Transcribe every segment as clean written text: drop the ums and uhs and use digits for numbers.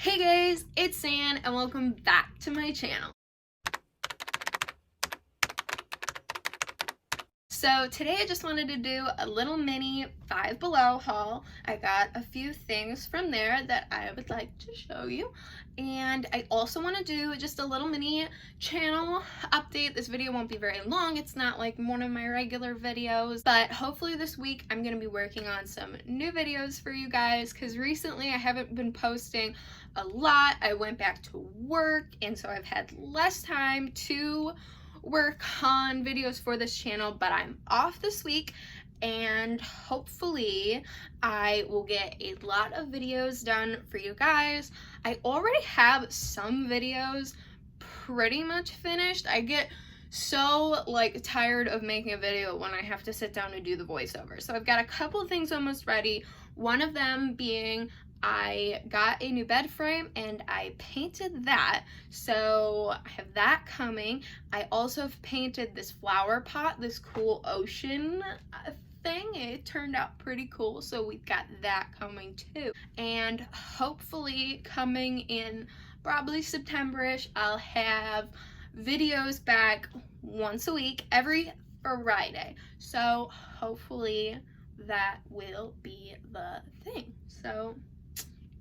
Hey guys, it's San and welcome back to my channel. So today I just wanted to do a little mini Five Below haul. I got a few things from there that I would like to show you. And I also want to do just a little mini channel update. This video won't be very long. It's not like one of my regular videos, but hopefully this week I'm going to be working on some new videos for you guys because recently I haven't been posting a lot. I went back to work and so I've had less time to work on videos for this channel, but I'm off this week and hopefully I will get a lot of videos done for you guys. I already have some videos pretty much finished. I get so tired of making a video when I have to sit down and do the voiceover. So I've got a couple of things almost ready. One of them being I got a new bed frame and I painted that, so I have that coming. I also have painted this flower pot, this cool ocean thing. It turned out pretty cool, so we've got that coming too. And hopefully coming in probably September-ish, I'll have videos back once a week, every Friday. So hopefully that will be the thing. So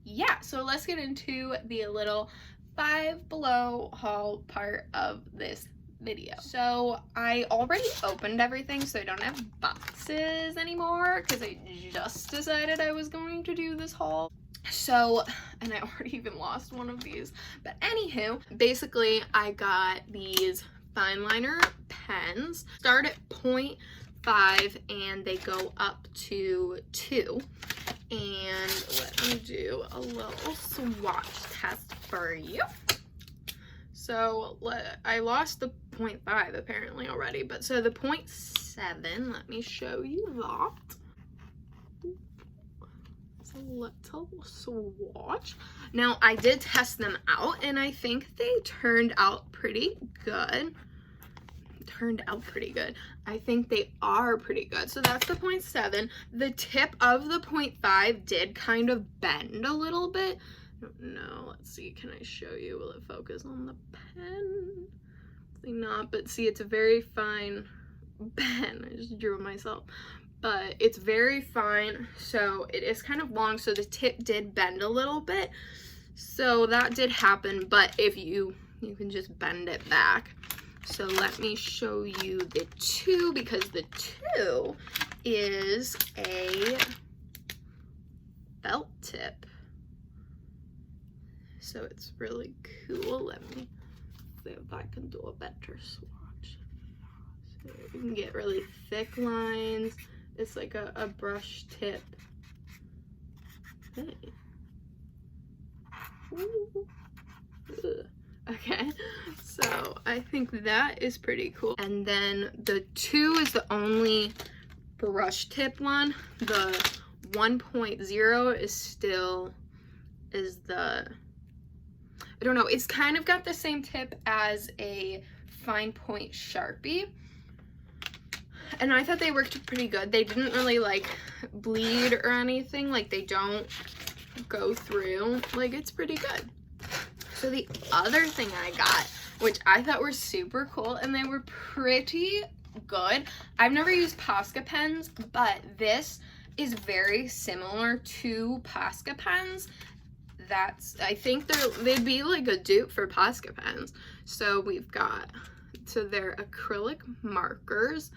yeah, so let's get into the little Five Below haul part of this video. So I already opened everything, so I don't have boxes anymore because I just decided I was going to do this haul. So, and I already even lost one of these, but anywho, basically I got these fine liner pens. Start at 0.5 and they go up to 2. And let me do a little swatch test for you. So I lost the 0.5 apparently already, but so the 0.7, let me show you that. It's a little swatch. Now I did test them out and I think they turned out pretty good. I think they are pretty good. So that's the 0.7. The tip of the 0.5 did kind of bend a little bit. I don't know. Let's see. Can I show you? Will it focus on the pen? Probably not, but see, it's a very fine pen. I just drew it myself. But it's very fine. So it is kind of long. So the tip did bend a little bit. So that did happen. But if you can just bend it back. So let me show you the 2 because the 2 is a felt tip. So it's really cool. Let me see if I can do a better swatch. So you can get really thick lines. It's like a brush tip. Hey. Ooh. Ugh. Okay, so I think that is pretty cool. And then the 2 is the only brush tip one. The 1.0 is the, I don't know, it's kind of got the same tip as a fine point Sharpie. And I thought they worked pretty good. They didn't really bleed or anything. They don't go through. It's pretty good. So the other thing I got, which I thought were super cool, and they were pretty good. I've never used Posca pens, but this is very similar to Posca pens. I think they'd be like a dupe for Posca pens. So we've got, they're acrylic markers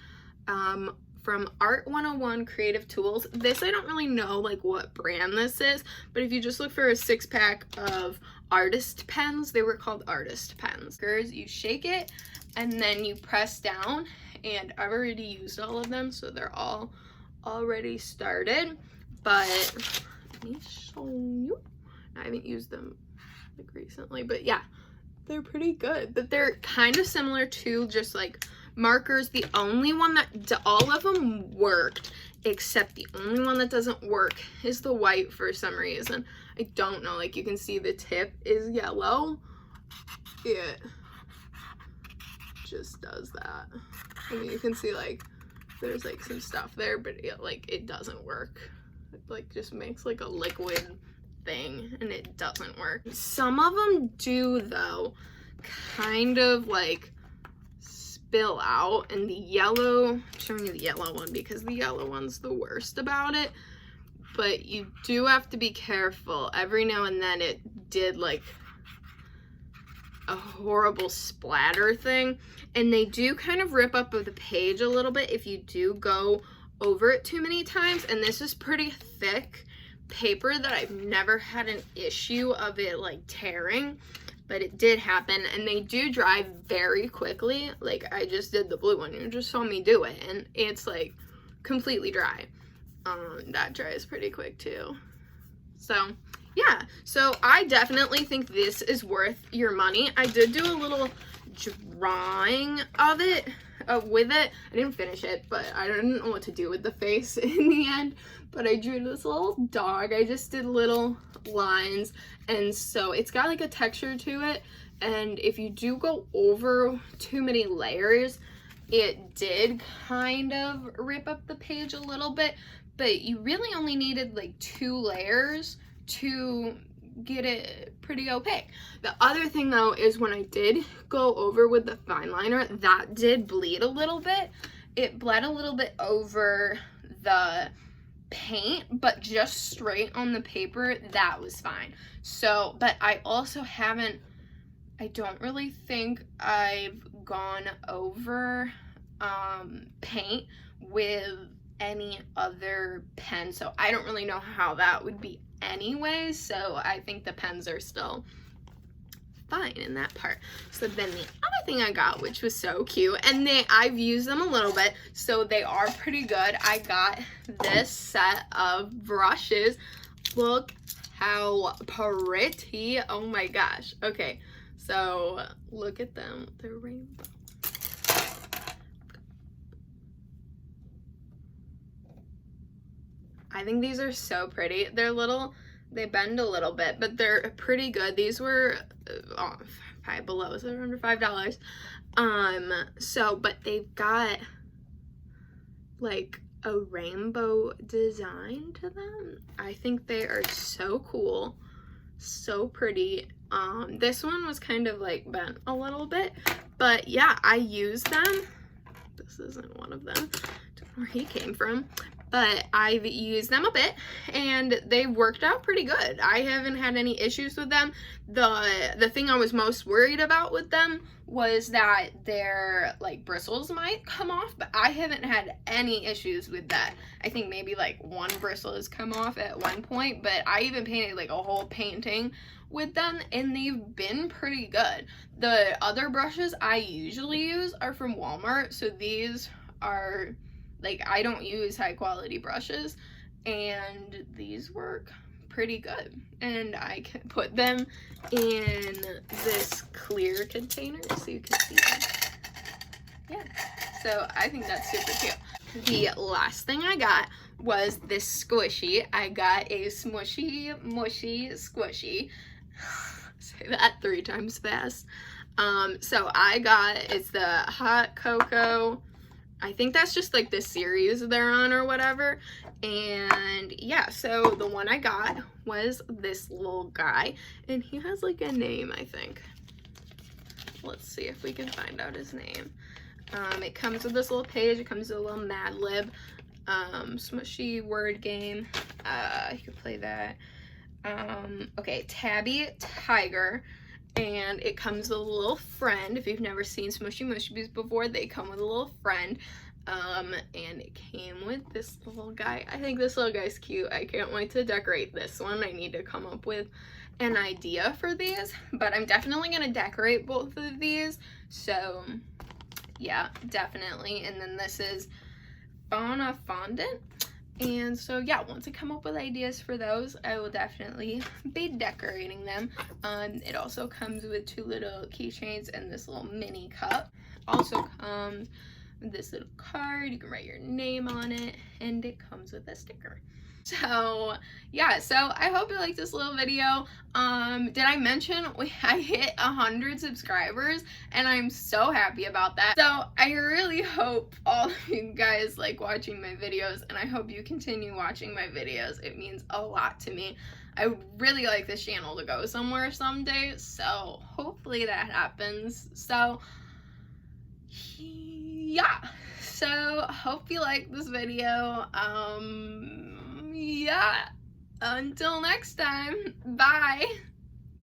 from Art 101 Creative Tools. This, I don't really know what brand this is, but if you just look for a 6-pack of artist pens, they were called artist pens. You shake it and then you press down, and I've already used all of them, so they're all already started. But let me show you. I haven't used them recently, but yeah, they're pretty good. But they're kind of similar to just markers. The only one that all of them worked, except the only one that doesn't work is the white for some reason. I don't know. You can see the tip is yellow. It just does that. I mean, you can see there's some stuff there, but it doesn't work. It just makes a liquid thing and it doesn't work. Some of them do though kind of like spill out, and the yellow, I'm showing you the yellow one because the yellow one's the worst about it, but you do have to be careful. Every now and then it did like a horrible splatter thing, and they do kind of rip up of the page a little bit if you do go over it too many times. And this is pretty thick paper that I've never had an issue of it like tearing, but it did happen. And they do dry very quickly. Like I just did the blue one, you just saw me do it, and it's like completely dry. That dries pretty quick too. So yeah, so I definitely think this is worth your money. I did do a little drawing of it, with it. I didn't finish it, but I didn't know what to do with the face in the end, but I drew this little dog. I just did little lines, and so it's got like a texture to it, and if you do go over too many layers, it did kind of rip up the page a little bit, but you really only needed like 2 layers to get it pretty opaque. The other thing though is when I did go over with the fine liner, that did bleed a little bit. It bled a little bit over the paint, but just straight on the paper, that was fine. So, but I also haven't, I don't really think I've gone over paint with any other pen, so I don't really know how that would be anyway, so I think the pens are still fine in that part. So then the other thing I got, which was so cute, and I've used them a little bit, so they are pretty good. I got this set of brushes. Look how pretty. Oh my gosh. Okay, so look at them. They're rainbow. I think these are so pretty. They're little, they bend a little bit, but they're pretty good. These were Five Below, so they're under $5. So, but they've got like a rainbow design to them. I think they are so cool, so pretty. This one was kind of like bent a little bit, but yeah, I used them. This isn't one of them. Don't know where he came from. But I've used them a bit and they worked out pretty good. I haven't had any issues with them. The thing I was most worried about with them was that their like bristles might come off, but I haven't had any issues with that. I think maybe like one bristle has come off at one point, but I even painted like a whole painting with them and they've been pretty good. The other brushes I usually use are from Walmart, so these are like, I don't use high quality brushes, and these work pretty good. And I can put them in this clear container so you can see them. Yeah, so I think that's super cute. The last thing I got was this squishy. I got a smushy, mushy squishy. Say that 3 times fast. So I got, it's the Hot Cocoa. I think that's just like the series they're on or whatever. And yeah, so the one I got was this little guy, and he has like a name, I think. Let's see if we can find out his name. It comes with this little page. It comes with a little Mad Lib, smushy word game. You can play that. Okay, Tabby Tiger. And it comes with a little friend. If you've never seen Smushy Mushies before, they come with a little friend. And it came with this little guy. I think this little guy's cute. I can't wait to decorate this one. I need to come up with an idea for these, but I'm definitely gonna decorate both of these. So yeah, definitely. And then this is Fauna Fondant. And so yeah, once I come up with ideas for those, I will definitely be decorating them. It also comes with 2 little keychains and this little mini cup. Also comes with this little card. You can write your name on it, and it comes with a sticker. So yeah, so I hope you liked this little video. Did I mention I hit 100 subscribers, and I'm so happy about that. So I really hope all of you guys like watching my videos, and I hope you continue watching my videos. It means a lot to me. I would really like this channel to go somewhere someday, so hopefully that happens. So yeah, so hope you like this video. Yeah, until next time, bye.